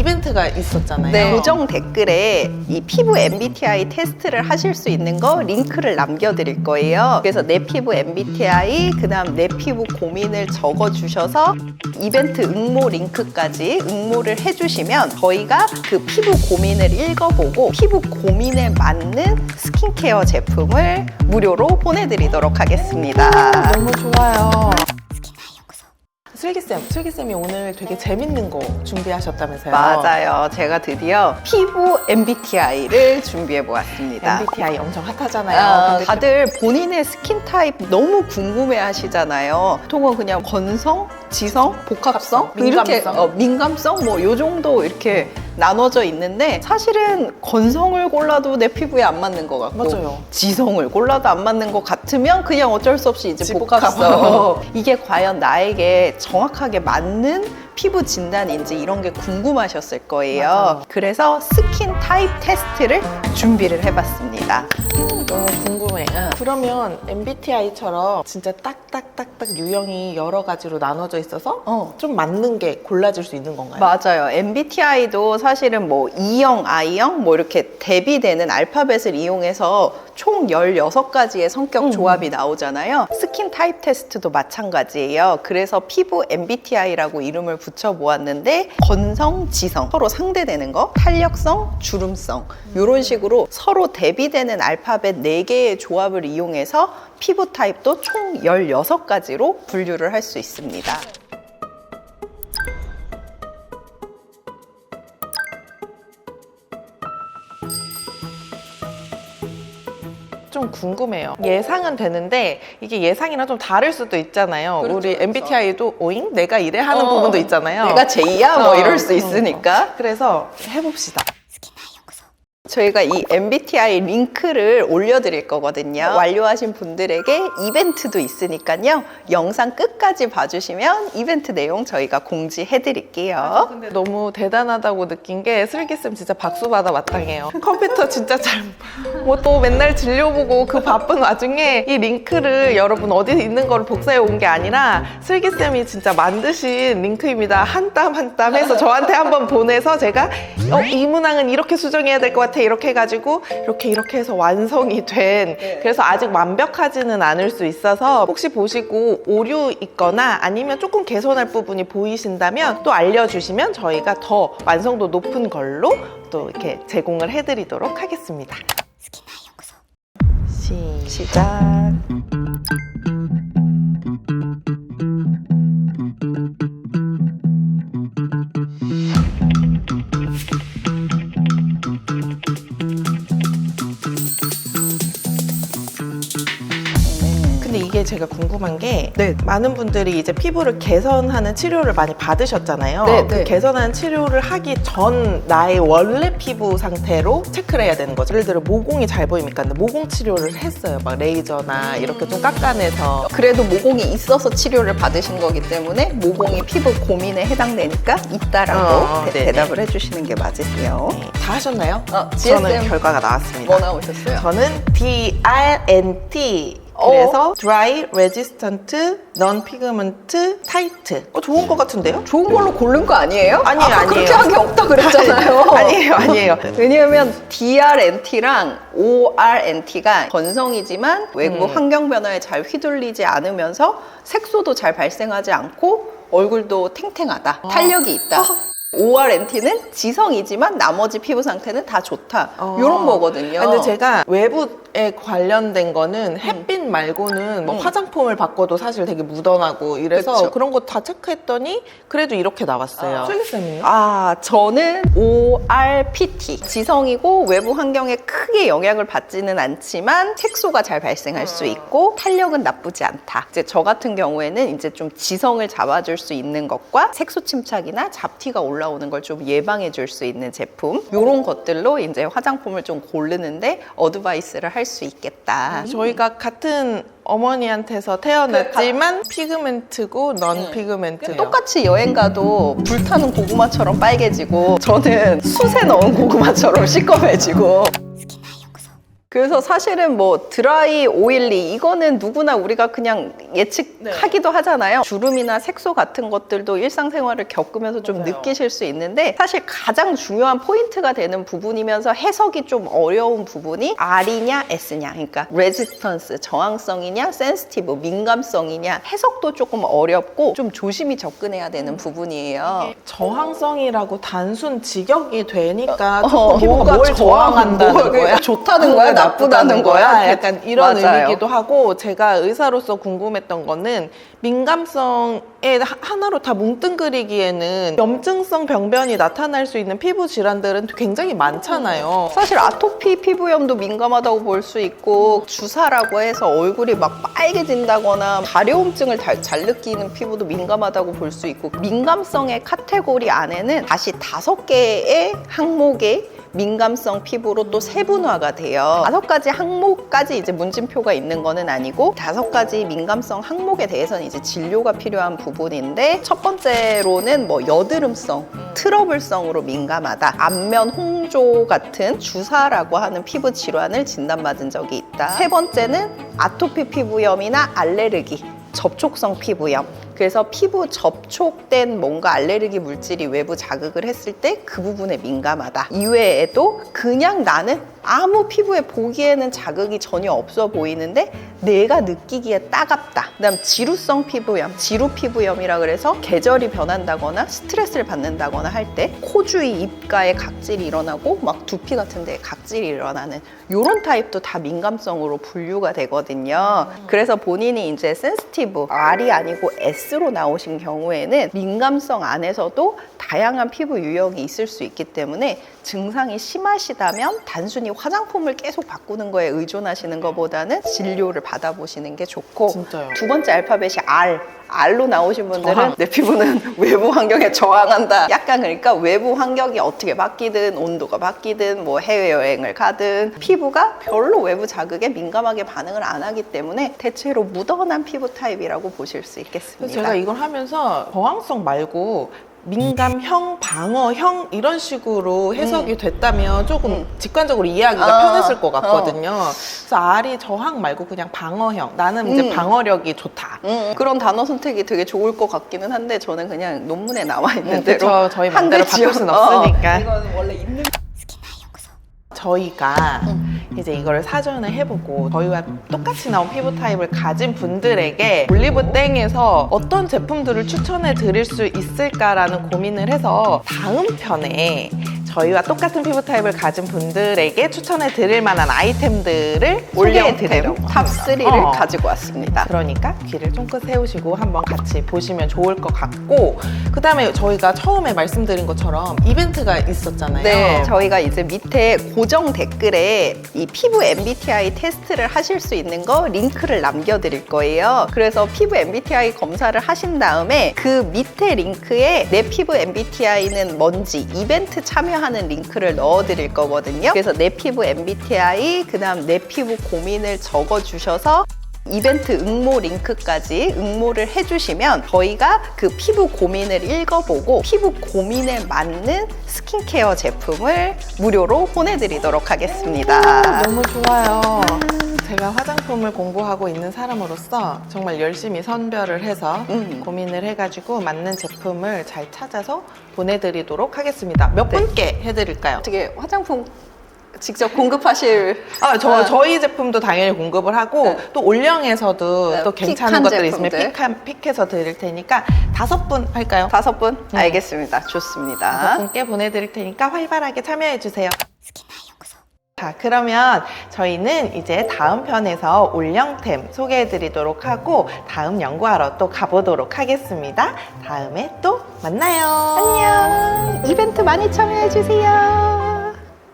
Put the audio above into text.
이벤트가 있었잖아요. 네. 고정 댓글에 이 피부 MBTI 테스트를 하실 수 있는 거 링크를 남겨드릴 거예요. 그래서 내 피부 MBTI, 그 다음 내 피부 고민을 적어주셔서 이벤트 응모 링크까지 응모를 해주시면 저희가 그 피부 고민을 읽어보고 피부 고민에 맞는 스킨케어 제품을 무료로 보내드리도록 하겠습니다. 너무 좋아요. 슬기쌤이 오늘 되게 재밌는 거 준비하셨다면서요? 맞아요. 제가 드디어 피부 MBTI를 준비해 보았습니다. MBTI 엄청 핫하잖아요. 근데 다들 본인의 스킨 타입 너무 궁금해 하시잖아요. 보통은 그냥 건성, 지성, 복합성, 민감성. 이렇게 민감성 뭐 요 정도 이렇게 나눠져 있는데 사실은 건성을 골라도 내 피부에 안 맞는 것 같고 맞아요. 지성을 골라도 안 맞는 것 같으면 그냥 어쩔 수 없이 이제 복합성. 복합성. 이게 과연 나에게 정확하게 맞는 피부 진단인지 이런 게 궁금하셨을 거예요. 맞아요. 그래서 스킨 타입 테스트를 준비를 해봤습니다. 너무 궁금해. 그러면 MBTI처럼 진짜 딱딱딱딱 유형이 여러 가지로 나눠져 있어서 좀 맞는 게 골라질 수 있는 건가요? 맞아요. MBTI도 사실은 뭐 E형, I형 뭐 이렇게 대비되는 알파벳을 이용해서 총 16가지의 성격 조합이 나오잖아요. 스킨 타입 테스트도 마찬가지예요. 그래서 피부 MBTI라고 이름을 붙여보았는데 건성, 지성 서로 상대되는 거, 탄력성, 주름성 이런 식으로 서로 대비되는 알파벳 4개의 조합을 이용해서 피부 타입도 총 16가지로 분류를 할 수 있습니다. 좀 궁금해요. 예상은 되는데 이게 예상이랑 좀 다를 수도 있잖아요. 그렇죠, 우리 그렇죠. MBTI도 오잉? 내가 이래 하는 부분도 있잖아요. 내가 제이야? 뭐 이럴 수 있으니까. 그래서 해봅시다. 저희가 이 MBTI 링크를 올려드릴 거거든요. 완료하신 분들에게 이벤트도 있으니까요. 영상 끝까지 봐주시면 이벤트 내용 저희가 공지해드릴게요. 근데 너무 대단하다고 느낀 게 슬기쌤 진짜 박수 받아 마땅해요. 컴퓨터 진짜 잘 뭐 또 맨날 진료보고 그 바쁜 와중에 이 링크를 여러분 어디 있는 거를 복사해 온 게 아니라 슬기쌤이 진짜 만드신 링크입니다. 한 땀 한 땀 해서 저한테 한번 보내서 제가 이 문항은 이렇게 수정해야 될 것 같아 이렇게 해가지고 이렇게 해서 완성이 된 그래서 아직 완벽하지는 않을 수 있어서 혹시 보시고 오류 있거나 아니면 조금 개선할 부분이 보이신다면 또 알려주시면 저희가 더 완성도 높은 걸로 또 이렇게 제공을 해드리도록 하겠습니다. 시작. 근데 이게 제가 궁금한 게 네. 많은 분들이 이제 피부를 개선하는 치료를 많이 받으셨잖아요. 네, 그 네. 개선하는 치료를 하기 전 나의 원래 피부 상태로 체크를 해야 되는 거죠. 예를 들어 모공이 잘 보입니까? 근데 모공 치료를 했어요. 막 레이저나 이렇게 좀 깎아내서. 그래도 모공이 있어서 치료를 받으신 거기 때문에 모공이 피부 고민에 해당되니까 있다라고 네네. 대답을 해주시는 게 맞으세요. 네, 다 하셨나요? GSM 저는 결과가 나왔습니다. 뭐 나오셨어요? 저는 DRNT 그래서 Dry, Resistant, Non-Pigment, Tight. 좋은 것 같은데요? 좋은 걸로 고른 거 아니에요? 아니에요, 아까 그렇게 아니에요. 한 게 없다 그랬잖아요. 아니에요. 왜냐하면 DRNT랑 ORNT가 건성이지만 외부 환경 변화에 잘 휘둘리지 않으면서 색소도 잘 발생하지 않고 얼굴도 탱탱하다, 탄력이 있다. ORNT는 지성이지만 나머지 피부 상태는 다 좋다. 이런 거거든요. 근데 제가 외부에 관련된 거는 햇빛 말고는 뭐 화장품을 바꿔도 사실 되게 묻어나고 이래서 그쵸. 그런 거 다 체크했더니 그래도 이렇게 나왔어요. 슬기쌤은요? 저는 ORPT. 지성이고 외부 환경에 크게 영향을 받지는 않지만 색소가 잘 발생할 수 있고 탄력은 나쁘지 않다. 이제 저 같은 경우에는 이제 좀 지성을 잡아줄 수 있는 것과 색소 침착이나 잡티가 올라오는 걸 좀 예방해 줄 수 있는 제품. 이런 것들로 이제 화장품을 좀 고르는데 어드바이스를 할 수 있겠다. 저희가 같은 어머니한테서 태어났지만 피그멘트고 넌 피그멘트예요. 똑같이 여행 가도 불타는 고구마처럼 빨개지고 저는 숯에 넣은 고구마처럼 시꺼매지고 그래서 사실은 뭐 드라이 오일리 이거는 누구나 우리가 그냥 예측하기도 하잖아요. 주름이나 색소 같은 것들도 일상생활을 겪으면서 좀 맞아요. 느끼실 수 있는데 사실 가장 중요한 포인트가 되는 부분이면서 해석이 좀 어려운 부분이 R이냐 S냐, 그러니까 레지스턴스 저항성이냐 센시티브 민감성이냐, 해석도 조금 어렵고 좀 조심히 접근해야 되는 부분이에요. 저항성이라고 단순 직역이 되니까 어, 피부가 뭐가 뭘 저항한다는 뭐가 거야? 좋다는 거야, 나쁘다는 거야? 약간 이런 맞아요. 의미기도 하고, 제가 의사로서 궁금했던 거는 민감성에 하나로 다 뭉뚱그리기에는 염증성 병변이 나타날 수 있는 피부 질환들은 굉장히 많잖아요. 사실 아토피 피부염도 민감하다고 볼 수 있고, 주사라고 해서 얼굴이 막 빨개진다거나 가려움증을 잘 느끼는 피부도 민감하다고 볼 수 있고, 민감성의 카테고리 안에는 다시 5개의 항목의 민감성 피부로 또 세분화가 돼요. 5가지 항목까지 이제 문진표가 있는 거는 아니고 5가지 민감성 항목에 대해서는 이제 진료가 필요한 부분인데, 첫 번째로는 뭐 여드름성, 트러블성으로 민감하다, 안면 홍조 같은 주사라고 하는 피부 질환을 진단받은 적이 있다. 세 번째는 아토피 피부염이나 알레르기, 접촉성 피부염. 그래서 피부 접촉된 뭔가 알레르기 물질이 외부 자극을 했을 때 그 부분에 민감하다. 이외에도 그냥 나는 아무 피부에 보기에는 자극이 전혀 없어 보이는데 내가 느끼기에 따갑다. 그다음 지루성 피부염, 지루 피부염이라 그래서 계절이 변한다거나 스트레스를 받는다거나 할 때 코 주위 입가에 각질이 일어나고 막 두피 같은 데에 각질이 일어나는 이런 타입도 다 민감성으로 분류가 되거든요. 그래서 본인이 이제 센시티브 R이 아니고 S로 나오신 경우에는 민감성 안에서도 다양한 피부 유형이 있을 수 있기 때문에 증상이 심하시다면 단순히 화장품을 계속 바꾸는 거에 의존하시는 것보다는 진료를 받아보시는 게 좋고, 진짜요. 두 번째 알파벳이 R로 나오신 분들은 저항. 내 피부는 외부 환경에 저항한다. 약간 그러니까 외부 환경이 어떻게 바뀌든 온도가 바뀌든 뭐 해외여행을 가든 피부가 별로 외부 자극에 민감하게 반응을 안 하기 때문에 대체로 무던한 피부 타입이라고 보실 수 있겠습니다. 그래서 제가 이걸 하면서 저항성 말고 민감형, 방어형 이런 식으로 해석이 됐다면 조금 직관적으로 이해하기가 편했을 것 같거든요. 그래서 R이 저항 말고 그냥 방어형. 나는 이제 방어력이 좋다. 그런 단어 선택이 되게 좋을 것 같기는 한데 저는 그냥 논문에 나와 있는 대로 그쵸. 저희 마음대로 한글 바꿀 순 없으니까. 이거는 원래 있는 저희가 이제 이거를 사전을 해보고 저희와 똑같이 나온 피부 타입을 가진 분들에게 올리브땡에서 어떤 제품들을 추천해 드릴 수 있을까라는 고민을 해서 다음 편에 저희와 똑같은 피부 타입을 가진 분들에게 추천해 드릴 만한 아이템들을 소개해 드리려고 탑3를 가지고 왔습니다. 그러니까 귀를 쫑긋 세우시고 한번 같이 보시면 좋을 것 같고, 그 다음에 저희가 처음에 말씀드린 것처럼 이벤트가 있었잖아요. 네, 저희가 이제 밑에 고정 댓글에 이 피부 MBTI 테스트를 하실 수 있는 거 링크를 남겨드릴 거예요. 그래서 피부 MBTI 검사를 하신 다음에 그 밑에 링크에 내 피부 MBTI는 뭔지 이벤트 참여하는 링크를 넣어드릴 거거든요. 그래서 내 피부 MBTI, 그 다음 내 피부 고민을 적어주셔서 이벤트 응모 링크까지 응모를 해주시면 저희가 그 피부 고민을 읽어보고 피부 고민에 맞는 스킨케어 제품을 무료로 보내드리도록 하겠습니다. 너무 좋아요. 제가 화장품을 공부하고 있는 사람으로서 정말 열심히 선별을 해서 고민을 해가지고 맞는 제품을 잘 찾아서 보내드리도록 하겠습니다. 몇 분께 해드릴까요? 어떻게 화장품 직접 공급하실 저희 제품도 당연히 공급을 하고 또 올영에서도 또 괜찮은 픽한 것들 있으면 제품들. 픽해서 드릴 테니까 5분 할까요? 5분? 알겠습니다. 좋습니다. 5분께 보내드릴 테니까 활발하게 참여해주세요. 자, 그러면 저희는 이제 다음 편에서 올영템 소개해드리도록 하고 다음 연구하러 또 가보도록 하겠습니다. 다음에 또 만나요. 안녕. 이벤트 많이 참여해주세요.